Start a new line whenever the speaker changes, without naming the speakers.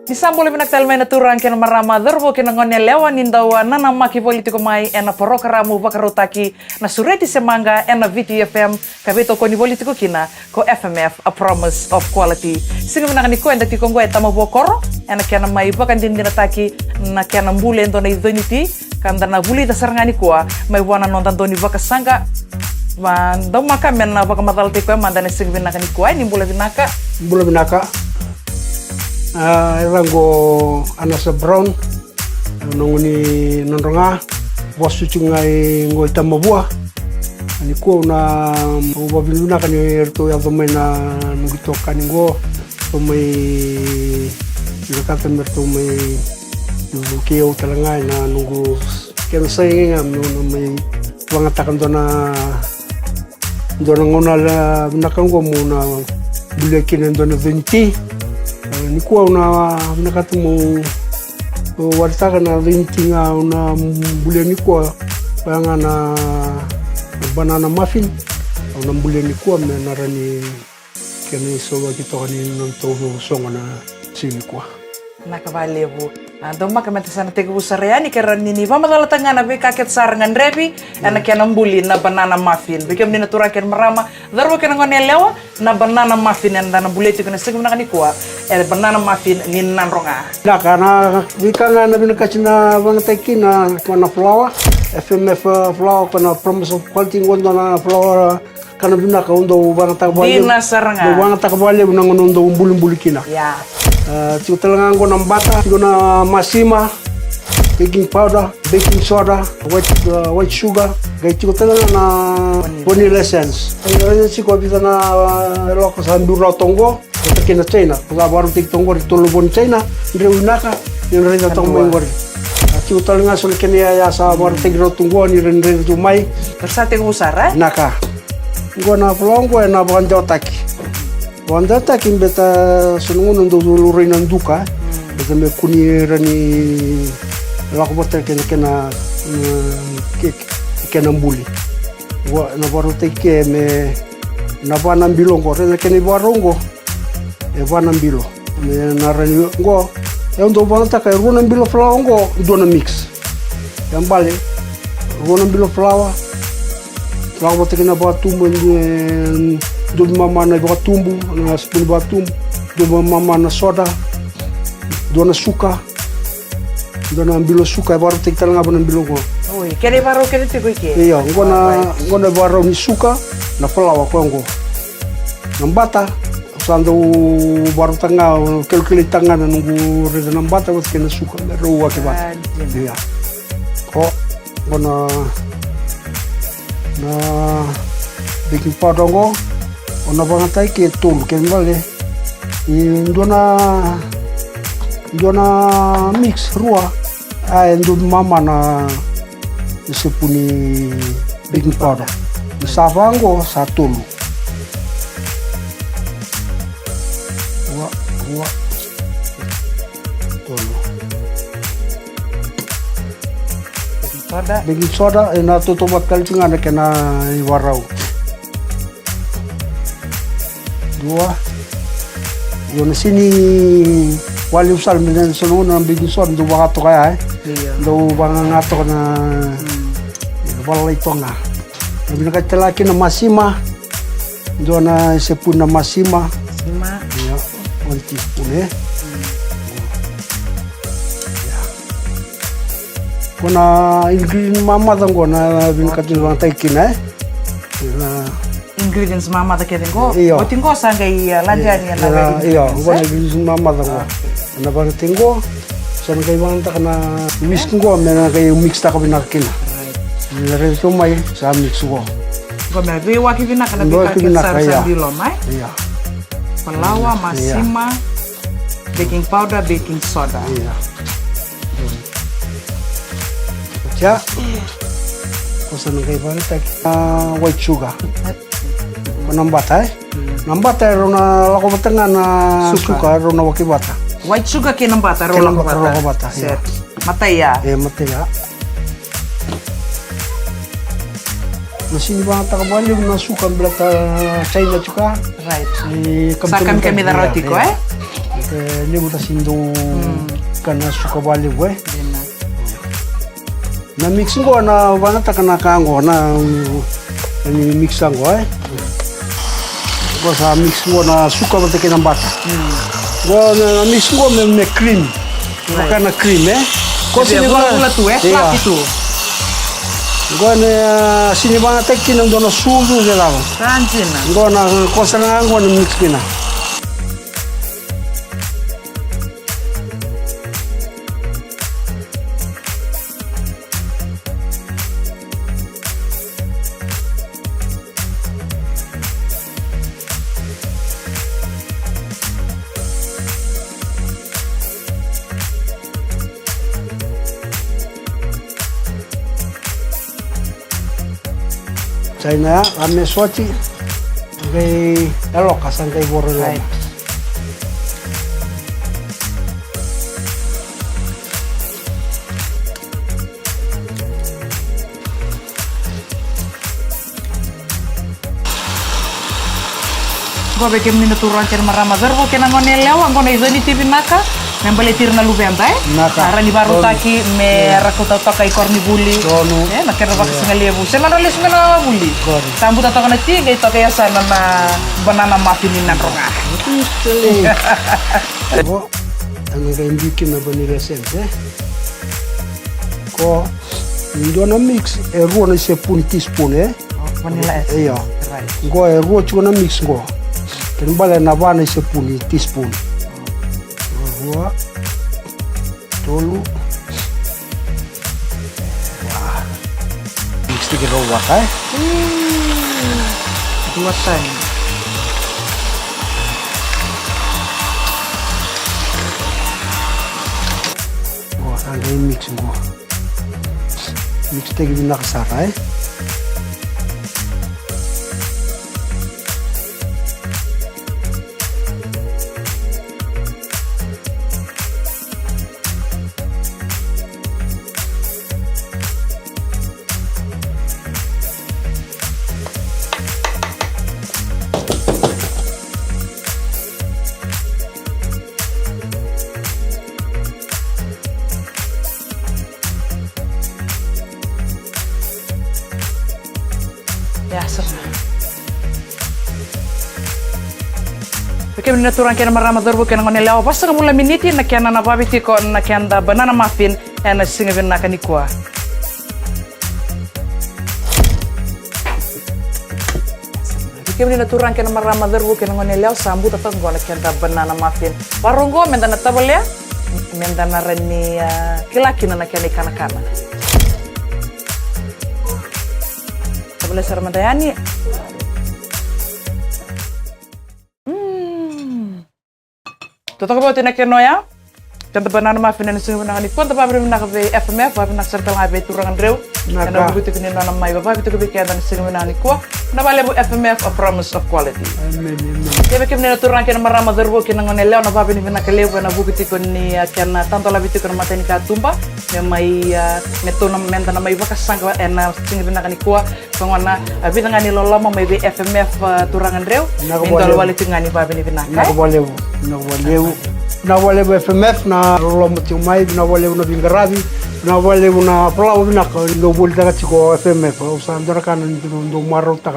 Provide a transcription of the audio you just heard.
Nisambole vinaktalma ina turang kena marama dharvo kena ngone lewa nindawa nana Maqa EP22 ena porokaramu vakarotaki na Sureti semanga ena VT FM ka Veitokoni politiko kina ko FMF a promise of quality. Singa vinakani ko enda tikongo etama bokoro ena kena mai bakan dindina taki na kena mbule endo na idoniti kanda na buli dasarangani kuwa mai wana nondan doni vakasanga Mandau maka mena baka matal tiko mandane singa vinakani kuwa ni mbule vinaka.
Mbule vinaka. Erango anasa brown nongoni nonronga bosu chungai ngoi tamabua ani ko na ubabiluna kan erto ya domena nugito kaningo tomai ilakata merto mai nugukeo talanga na nungu ken sayinga no mai wangatakan dona ngona la nakango muna bulekin dona 20 ni kuwa una katumu wartaka na vintinga una mbule ni kuwa panga na banana muffin una mbule ni kuwa menarani kene soba kitokani nontovo songa na sini kuwa
nakavalevu doma kamenta sana tega usareani kerani ni vamadala tangana be kaket sarangan rebi ana kena mbuli na banana muffin bikem ni natura ken marama darwa kena ngone lewa na banana muffin enda na buleti kena segem nakani kuwa banana muffin ni nanronga
na kana bikanga na binakachina bangteki na kana flower FMF flower kana promise of quality ngondo na flower kana binaka undo bangata bali
dina saranga
bangata bali unangondo umbuli kina
ya
Tutalanga ngo nambata, ngo na masima, baking powder, baking soda, white sugar, gay tutalanga na vanilla essence. Ay siko bisa na loko sa ndura tongo, ito na China. Kung baru tik tongo ito lubon China, hindi vinaka, yung rin na tongo ngori. Tutalanga sul kenya ya sa baru tik tongo ni rin tumay.
Tersate usara?
Naka. Ngo na flongo na bandotaki. Wandata kimbeta sunungun ndo luri nanduka beta me kuni rani lakobota kena kena mbuli wa na baru teke me na bana bilongo rena kena barongo e bana bilo me na rani ngo e ndo bana taka runa bilo flaongo dona mix yambale runa bilo flower lakobota kena batu men Dua mama na batumbu na spoon batumbu dua mama na soda dua na suka dua na bilo suka baru tiktal ngapa na bilo ko
oi kene baru kene tiko iki
iya ngona baru ni suka na flawa ko ngo nambata sando baru tanga kel tangan nunggu reda nambata wat kena suka ro wa ke ba iya ko ngona na baking powder ngo ona bangatai ke tulu ke vale ndona mix rua ai ndu mama na sepuni baking powder savango satulu wa tulu baking soda ena toto bakal tingana kena warau dua yon sini wali usal menen sono na bigi son do bagato kaya do bangato na wala itonga bina ka telaki na masima do na sepun na masima ya onti pune ya kona ingredient mama dango na bina ka tu bang taikina
ingredients mama da kedengo o tingo sanga ia lanjani na
iya ngona ingredients mama da na ba tingo san kay bang ta kana whisk ngo mena kay mix ta ka binakin na re to mai sa mix go
me ve wa ki vinaka na bika sa bilo mai
iya
palawa masima baking powder baking soda
iya ya kosan kay bang ta white sugar nambata nambata rona lako batanga na suka rona wakibata
white sugar ke nambata rona wakibata
set
mataya
mataya Masih bata ka bali na suka blata China chuka.
Right. Sakan kami da roti ko
lebu tasindo kana suka bale gue. Na mix ngo na bana takana kango na ni mix ngo Go sa mix ngo na suka bate kena bata. Go na mix ngo me cream. Kana cream Ko sini
bana tu flat itu.
Go na sini bana tekki nang dono sudu de lava.
Ranjina.
Go na ko sa ngo na mix kina. China ame swati gay aloka sangkay boro lang.
Gua bikin minuturan cer maramadar bo kena ngone lewa ngone izani TV naka membeli tirna lubenta ara ni baru taki me rakota toka ikorni buli na kera bak singalia bu semana les mena buli sambu toka na tiga toka ya sana na banana muffin nan ronga
Go ang bikin na bani recent ko ndo na mix ruo na se pun teaspoon
vanilla
iya go ruo chuo na mix go ken bale na bana se pun teaspoon ruo tolu wah mix tiga rowa kai
dua time
Ada mix mo. Mix tiga vinaka sarai.
Ya, sana. Porque minaturan kena maramador bo kena ngone lawa pasta ngamula miniti na kena na babiti ko na kenda banana muffin na singa vinaka ni kwa. Porque minaturan kena maramador bo kena ngone lawa sambu tatak ngone kenda banana muffin. Warungo menda na tabolya menda na reni kilaki na kena kana-kana. Boleh sarmadayani. Toto ko tina keno ya. Kanta banana muffin na singa banana ni konta babri na kave FMF babri na circle ha be turangan rew. Kana buti kini na mai babri to be kaya na singa banana ni ko. Na bale bu FMF a promise of quality.
Amen.
Kebe kemne na turan kena marama derbo kena ngone leo na babri ni bina kelew na buti ko ni kana tanto labiti ko na mateni ka tumba. Ya mai neto na menta na mai bakas sangka na singa banana ni ko. Pangwana abita ngani lola mo may be FMF turangan rew. Minto wali tingani babri ni bina ka.
Na wale FMF na lola mo tingmai na wale na bingarabi na wale na palawo na ko do bulta ka chiko FMF o sa ndara kan do maro ta